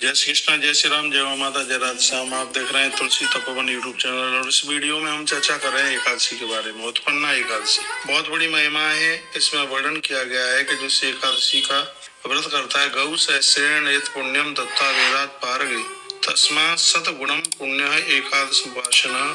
जय श्री कृष्णा, जय श्री राम, जय माता, जय राधे श्याम। आप देख रहे हैं तुलसी तपोवन यूट्यूब चैनल और इस वीडियो में हम चर्चा कर रहे हैं एकादशी के बारे में। उत्पन्ना एकादशी बहुत बड़ी महिमा है। इसमें वर्णन किया गया है कि जिस एकादशी का व्रत करता है, गौ सहस्रेण एत पुण्यम दत्ता वेदात पारगे तस्मात् सत गुणम पुण्य एकादश उपासना।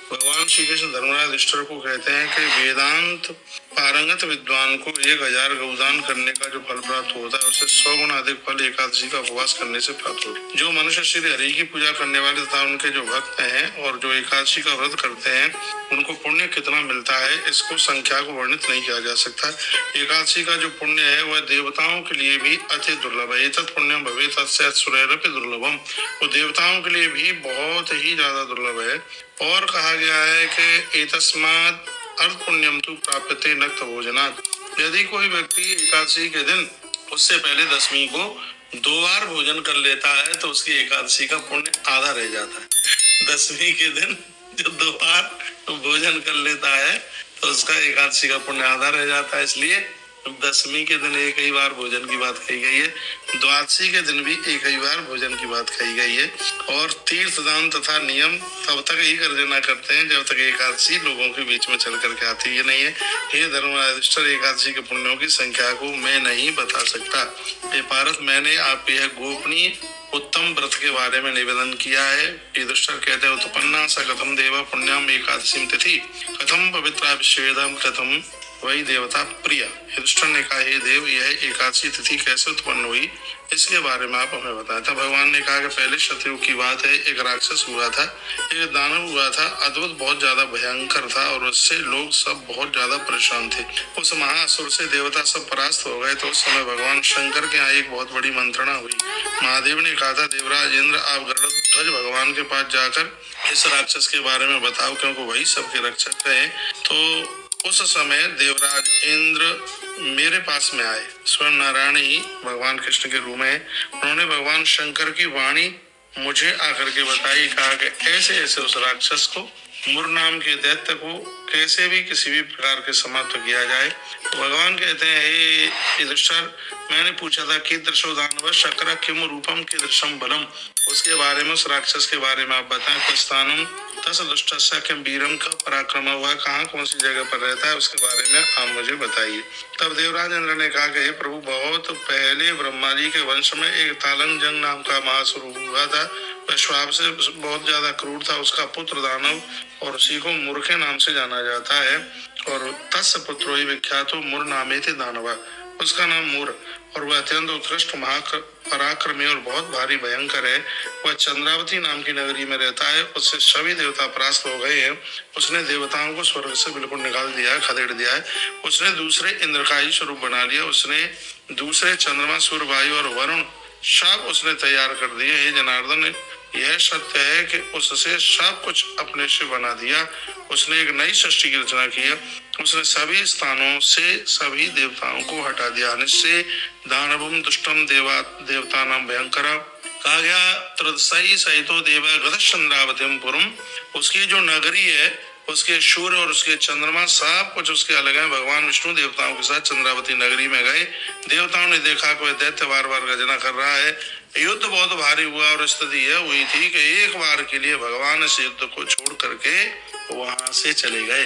भगवान श्री कृष्ण धर्मराज युधिष्ठिर को कहते हैं कि वेदांत पारंगत विद्वान को 1000 गौदान करने का जो फल प्राप्त होता है, उससे 100 गुना अधिक फल एकादशी का उपवास करने से प्राप्त होता है। जो मनुष्य श्री हरि की पूजा करने वाले तथा उनके जो भक्त हैं और जो एकादशी का व्रत करते हैं, उनको पुण्य कितना मिलता है, इसको संख्या को वर्णित नहीं किया जा सकता। एकादशी का जो पुण्य है वह देवताओं के लिए भी अति दुर्लभ है। एतत् पुण्यम भवेत् तस्य सुरैरपि दुर्लभम। वो देवताओं के लिए भी बहुत ही ज्यादा दुर्लभ है। और कहा गया है कि एतस्मात् अर्थ पुण्यम तु प्राप्यते नक्त भोजनात्। यदि कोई व्यक्ति एकादशी के दिन उससे पहले दशमी को 2 बार भोजन कर लेता है तो उसकी एकादशी का पुण्य आधा रह जाता है। दशमी के दिन जो 2 बार भोजन कर लेता है तो उसका एकादशी का पुण्य आधा रह जाता है। इसलिए दशमी के दिन एक ही बार भोजन की बात कही गई है, द्वादशी के दिन भी एक ही बार भोजन की बात कही गई है। और तीर्थ दान तथा नियम तब तक ही कर देना करते हैं जब तक एकादशी लोगों के बीच में चल करके आती है नहीं है। हे धर्मराज युधिष्ठिर, एकादशी के पुण्यों की संख्या को मैं नहीं बता सकता। हे पार्थ, मैंने आप यह गोपनीय उत्तम व्रत के बारे में निवेदन किया है। युधिष्ठिर कहते हैं, उत्पन्ना स कथम देव पुण्यम एकादशी तिथि कथम पवित्रा विश्वेदम कथम वही देवता प्रिय। युधिष्ठिर ने कहा, हे देव, यह एकादशी तिथि कैसे उत्पन्न हुई, इसके बारे में आप हमें बताएं। तब भगवान ने कहा कि पहले शत्रु की बात है, एक राक्षस हुआ था, एक दानव हुआ था, अद्भुत बहुत ज्यादा भयंकर था और उससे लोग सब बहुत ज्यादा परेशान थे। उस महाअसुर से देवता सब परास्त हो गए। तो उस समय भगवान शंकर के यहाँ एक बहुत बड़ी मंत्रणा हुई। महादेव ने कहा था, देवराज इंद्र, आप गरुड़ध्वज भगवान के पास जाकर इस राक्षस के बारे में बताओ, क्योंकि वही सबके रक्षक है। तो उस समय देवराज इंद्र मेरे पास में आए। स्वयं नारायण ही भगवान कृष्ण के रूप में। उन्होंने भगवान शंकर की वाणी मुझे आकर के बताई। कहा कि ऐसे ऐसे उस राक्षस को, मुर नाम के दैत्य को कैसे भी किसी भी प्रकार के समाप्त किया जाए। तो भगवान कहते हैं, हे युधिष्ठिर, मैंने पूछा था कि कीदृशो दानव शक्र किम रूपम कीदृशम बलम। उसके बारे में, उस राक्षस के बारे में आप बताएं। प्रस्थानम तस दुष्टस्य किम वीरम का पराक्रम हुआ, कहाँ कौन सी जगह पर रहता है, उसके बारे में आप मुझे बताइए। तब देवराज इंद्र ने कहा कि हे प्रभु, बहुत पहले ब्रह्मा जी के वंश में एक तालंजंग नाम का महासुर हुआ था। वह स्वभाव से बहुत ज्यादा क्रूर था। उसका पुत्र दानव और उसी को मुर के नाम से जाना जाता है। और तस्य पुत्रो ही विख्यात मुर नामे थे दानवा, उसका नाम मुर। और वह अत्यंत उत्कृष्ट पराक्रमी और बहुत भारी भयंकर है। वह चंद्रावती नाम की नगरी में रहता है। उससे सभी देवता परास्त हो गए हैं। उसने देवताओं को स्वर्ग से बिल्कुल निकाल दिया है, खदेड़ दिया है। उसने दूसरे इंद्र का ही स्वरूप बना लिया। उसने दूसरे चंद्रमा, सूर्य, वायु और वरुण सब उसने तैयार कर दिए। हे जनार्दन, यह सत्य है कि उससे सब कुछ अपने से बना दिया। उसने एक नई सृष्टि की रचना की है। उसने सभी स्थानों से सभी देवताओं को हटा दिया। निश्चय दानवम दुष्टम देवता नाम भयंकर। कहा गया, त्रदसई सहितो देव गतचंद्रावतीम पुरम। उसकी जो नगरी है, उसके सूर्य और उसके चंद्रमा सब कुछ उसके अलग है। भगवान विष्णु देवताओं के साथ चंद्रावती नगरी में गए। देवताओं ने देखा कि वह दैत्य बार बार गर्जना कर रहा है। युद्ध बहुत भारी हुआ और स्थिति यह हुई थी कि एक बार के लिए भगवान इस युद्ध को छोड़ करके वहां से चले गए।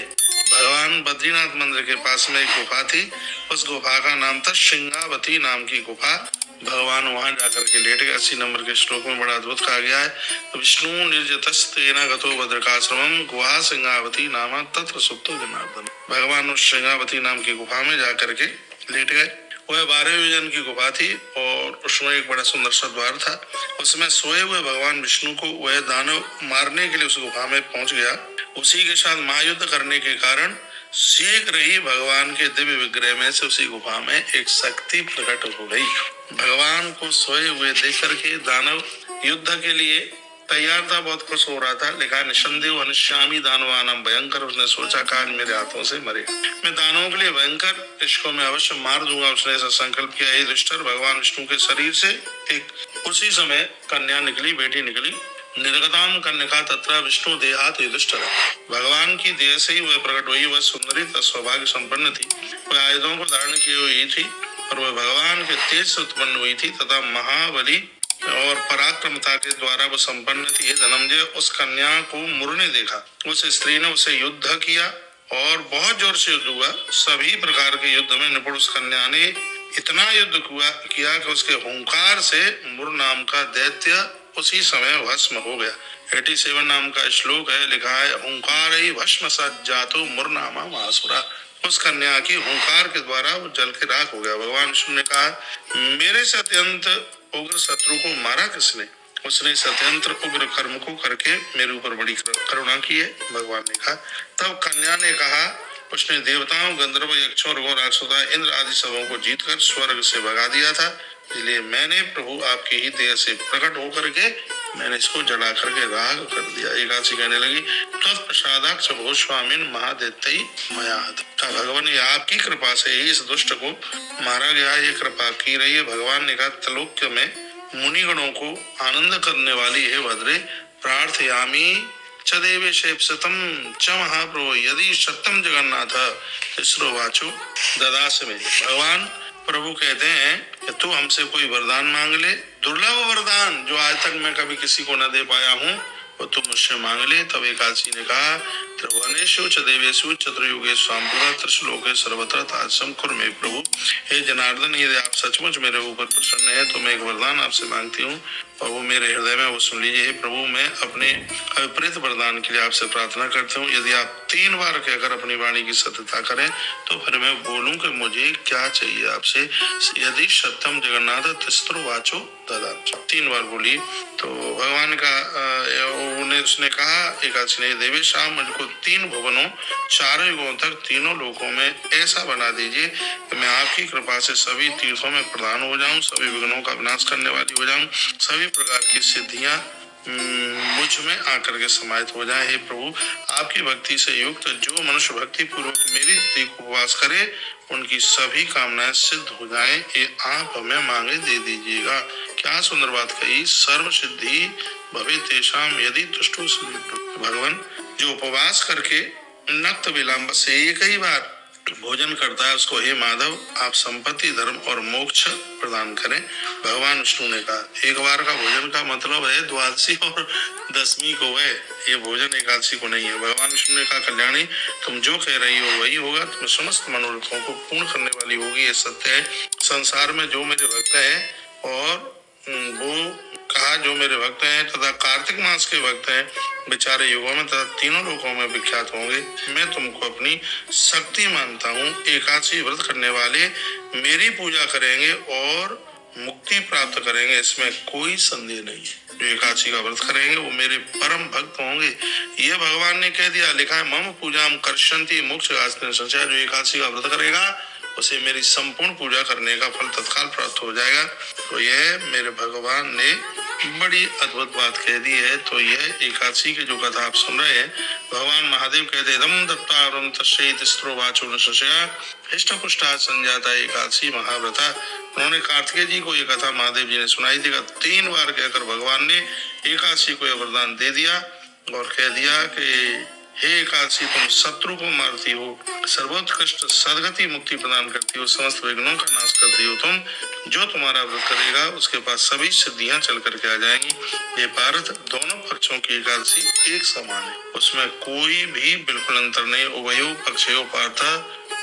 भगवान बद्रीनाथ मंदिर के पास में एक गुफा थी। उस गुफा का नाम था सिंगावती नाम की गुफा। भगवान वहां जाकर के लेट गए। 80 नंबर के श्लोक में बड़ा अद्भुत कहा गया है, विष्णु निर्जतस्तेन गतो भद्रकाश्रमम गुहा सिंगावती नाम तत्र सुप्तो जनार्दन। भगवान उस सिंगावती नाम की गुफा में जाकर के लेट गए। वह 12 योजन की गुफा थी और उसमें एक बड़ा सुंदर सा द्वार था। उसमें सोए हुए भगवान विष्णु को वह दानव मारने के लिए उस गुफा में पहुंच गया। उसी के साथ महायुद्ध करने के कारण शीघ्र ही भगवान के दिव्य विग्रह में से उसी गुफा में एक शक्ति प्रकट हो गई। भगवान को सोए हुए देख करके दानव युद्ध के लिए तैयार था, बहुत खुश हो रहा था। लिखा, निसंदेह हनिष्यामी दानवानाम भयंकर। उसने सोचा, आज मेरे हाथों से मरे, मैं दानवों के लिए भयंकर, इसको मैं अवश्य मार दूंगा। उसने ऐसा संकल्प किया। हे युधिष्ठिर, भगवान विष्णु के शरीर से एक उसी समय कन्या निकली, बेटी निकली। निर्गताम कन्या तत्र विष्णु देहात युधिष्ठिर। भगवान की देह से ही वह प्रकट हुई। वह सुंदरी सौभाग्य संपन्न थी। वह आयुधों को धारण की हुई थी और वह भगवान के तेज से उत्पन्न हुई थी तथा महाबली और पराक्रमता के द्वारा वो संपन्न थी। हे धनंजय, उस कन्या को मुर ने देखा, उस स्त्री ने उसे युद्ध किया और बहुत जोर से युद्ध हुआ। सभी प्रकार के युद्ध में निपुण उस कन्या ने इतना युद्ध किया कि उसके हुंकार से मुर नाम का दैत्य उसी समय भस्म हो गया। 87 नाम का श्लोक है, लिखा है, हुंकार ही भस्म सज्जातो मुर नामा महासुरा। उस कन्या की हुंकार के द्वारा वो जल के राख हो गया। भगवान विष्णु ने कहा, मेरे से अत्यंत उग्र शत्रु को मारा किसने? उसने सत्यंत्र उग्र कर्म को करके मेरे ऊपर बड़ी करुणा की है। भगवान ने कहा। तब कन्या ने कहा, उसने देवताओं, गंधर्व, यक्षों, ऋगों, राक्षसों, इंद्र आदि सबों को जीतकर स्वर्ग से भगा दिया था, इसलिए मैंने प्रभु आपके ही देह से प्रकट होकर के मैंने इसको जला करके राग कर दिया। एकादशी कहने लगी, तत्प्रसादाक्ष भूस्वामिन महादैत्य मयाहत। भगवान ने आपकी कृपा से ही इस दुष्ट को मारा गया, ये कृपा की रही है। भगवान ने कहा, त्रिलोक्य में मुनिगणों को आनंद करने वाली है भद्रे, प्रार्थयामी च देवेशेप्सतम च महाप्रभु यदि सत्यम जगन्नाथ तीसरो वाचो ददास में। भगवान प्रभु कहते हैं कि तू हमसे कोई वरदान मांग ले, दुर्लभ वरदान जो आज तक मैं कभी किसी को न दे पाया हूँ, वो तू मुझसे मांग ले। तब एकादशी ने कहा, त्रिभुवनेषु च देवेषु चतुर्युगेषु सांप्रदा त्रिलोके सर्वत्र तादृशं कुरु मे प्रभु। हे जनार्दन, यदि आप सचमुच मेरे ऊपर प्रसन्न है तो मैं एक वरदान आपसे मांगती हूँ और वो मेरे हृदय में वो सुन लीजिए। हे प्रभु, मैं अपने अविपरीत वरदान के लिए आपसे प्रार्थना करती हूँ। यदि आप 3 बार कहकर अपनी वाणी की सत्यता करें तो फिर मैं बोलूं कि मुझे क्या चाहिए आपसे। यदि सत्यम जगन्नाथ तिस्रो वाचो दादा, 3 बार बोली। तो भगवान का उसने कहा, एकादशी ने, देवी शाम मुझको 3 भुवनों 4 युगों तक तीनों लोकों में ऐसा बना दीजिए कि मैं आपकी कृपा से सभी तीर्थों में प्रधान हो जाऊं, सभी विघ्नों का विनाश करने वाली हो जाऊं, सभी प्रकार की सिद्धियां मुझ में आकर के समाहित हो जाए। हे प्रभु, आपकी भक्ति से युक्त जो मनुष्य भक्ति पूर्वक मेरी तिथि को उपवास करे उनकी सभी कामनाएं सिद्ध हो जाएं, ये आप हमें मांगे दे दीजिएगा। क्या सुंदर बात कही, सर्व सिद्धि भवे तेषाम यदि तुष्टो सुनिष्टो। भगवान जो उपवास करके नक्त विलंब से एक ही बार भोजन करता है उसको हे माधव आप संपत्ति, धर्म और मोक्ष प्रदान करें। भगवान विष्णु ने कहा, एक बार का भोजन का मतलब है द्वादशी और दशमी को है, ये भोजन एकादशी को नहीं है। भगवान विष्णु ने कहा, कल्याणी तुम जो कह रही हो वही होगा, तुम समस्त मनोरथों को पूर्ण करने वाली होगी, ये सत्य है। संसार में जो मेरे भक्त हैं और वो कहा जो मेरे भक्त हैं तथा कार्तिक मास के भक्त हैं बेचारे युगों में तथा तीनों लोकों में विख्यात होंगे। मैं तुमको अपनी शक्ति मानता हूँ। एकादशी व्रत करने वाले मेरी पूजा करेंगे और मुक्ति प्राप्त करेंगे, इसमें कोई संदेह नहीं है। जो एकादशी का व्रत करेंगे वो मेरे परम भक्त होंगे, ये भगवान ने कह दिया। लिखा है, मम पूजाम कर्षन्ति मोक्ष संशय। जो एकादशी का व्रत करेगा उसे मेरी संपूर्ण पूजा करने का फल तत्काल प्राप्त हो जाएगा। तो यह मेरे भगवान ने बड़ी अद्भुत बात कह दी है। तो यह एकादशी की जो कथा आप सुन रहे हैं, भगवान महादेव कहते दम दत्तावरम तस्यैत स्त्रो वाचो न संशया हृष्ट पुष्टा संजाता एकादशी महाव्रता। उन्होंने कार्तिकेय जी को ये कथा महादेव जी ने सुनाई थी। 3 बार कहकर भगवान ने एकादशी को यह वरदान दे दिया और कह दिया कि हे एकादशी तुम शत्रु को मारती हो, सर्वोत्कृष्ट सदगति मुक्ति प्रदान करती हो, समस्त विघ्नों का नाश करती हो। तुम जो तुम्हारा व्रत करेगा उसके पास सभी सिद्धियां चल करके आ जाएंगी। ये पार्थ दोनों पक्षों की एकादशी एक समान है, उसमें कोई भी बिल्कुल अंतर नहीं। उभयो पक्षयो पार्थ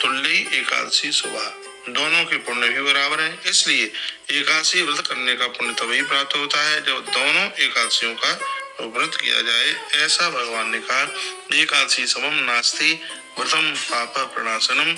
तुल्य एकादशी शुभा, दोनों के पुण्य भी बराबर हैं। इसलिए एकादशी व्रत करने का पुण्य तभी प्राप्त होता है जब दोनों एकादशियों का व्रत किया जाए। ऐसा भगवान ने कहा, एकादशी समम नास्ति व्रतम पाप प्रणाशनम।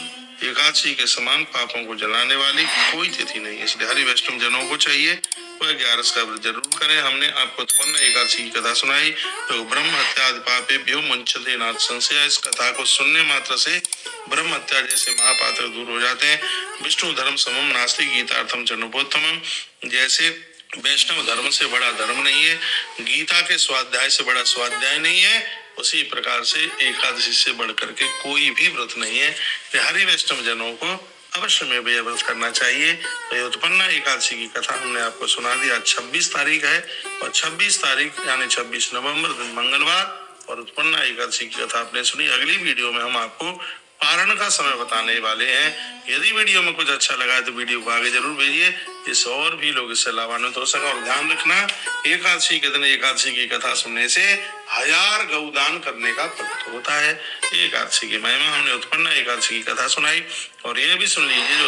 एकादशी के समान पापों को जलाने वाली कोई तिथि नहीं। इसलिए हरि वैष्णव जनों को चाहिए वह 11 का व्रत जरूर करें। हमने आपको उत्पन्न एकादशी की कथा सुनाई, तो ब्रह्म हत्या पापे भ्यो मुंचते नाथ संशय। इस कथा को सुनने मात्र से ब्रह्म हत्या जैसे महापातक दूर हो जाते हैं। विष्णु धर्म समम नास्ति गीतार्थम चरणोपोत्तमम। जैसे वैष्णव धर्म से बड़ा धर्म नहीं है, गीता के स्वाध्याय से बड़ा स्वाध्याय नहीं है, उसी प्रकार से एकादशी से बढ़कर के कोई भी व्रत नहीं है। हरि वैष्णव जनों को अवश्य में भी व्रत करना चाहिए। तो उत्पन्ना एकादशी की कथा हमने आपको सुना दी। आज 26 तारीख है और 26 तारीख यानी 26 नवंबर दिन मंगलवार और उत्पन्ना एकादशी की कथा आपने सुनी। अगली वीडियो में हम आपको पारण का समय बताने वाले हैं। यदि वीडियो में कुछ अच्छा लगा है तो वीडियो को आगे जरूर भेजिए, जिससे और भी लोग इससे लाभान्वित हो सके। और ध्यान रखना, एकादशी के दिन एकादशी की कथा सुनने से 1000 गौदान करने का फल होता है। एकादशी की महिमा हमने उत्पन्न एकादशी की कथा सुनाई, और ये भी सुन लीजिए जो